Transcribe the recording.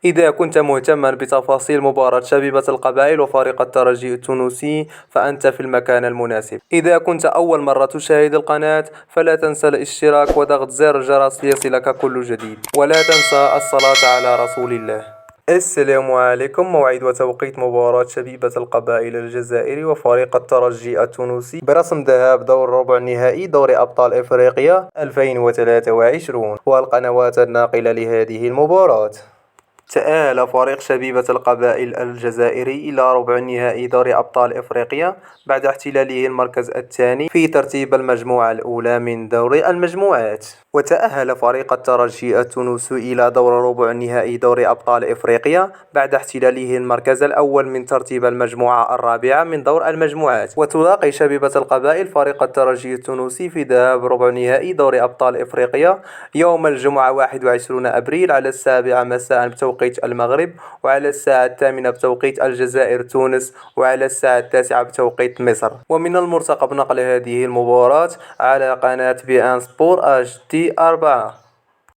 إذا كنت مهتما بتفاصيل مباراة شبيبة القبائل وفريق الترجي التونسي فأنت في المكان المناسب. إذا كنت أول مرة تشاهد القناة فلا تنسى الاشتراك وضغط زر الجرس ليصلك كل جديد، ولا تنسى الصلاة على رسول الله. السلام عليكم. موعد وتوقيت مباراة شبيبة القبائل الجزائري وفريق الترجي التونسي برسم ذهاب دور ربع النهائي دوري أبطال إفريقيا 2023 والقنوات الناقلة لهذه المباراة. تأهل فريق شبيبة القبائل الجزائري إلى ربع النهائي دوري أبطال إفريقيا بعد احتلاله المركز الثاني في ترتيب المجموعة الأولى من دوري المجموعات. وتأهل فريق الترجي التونسي إلى دور ربع النهائي دوري أبطال إفريقيا بعد احتلاله المركز الأول من ترتيب المجموعة الرابعة من دور المجموعات. وتلاقي شبيبة القبائل فريق الترجي التونسي في ذهاب ربع نهائي دوري أبطال إفريقيا يوم الجمعة 21 أبريل على 7 مساء بتوقيت المغرب، وعلى الساعة 8 بتوقيت الجزائر تونس، وعلى الساعة 9 بتوقيت مصر. ومن المرتقب نقل هذه المباراة على قناة بي ان سبور HD 4.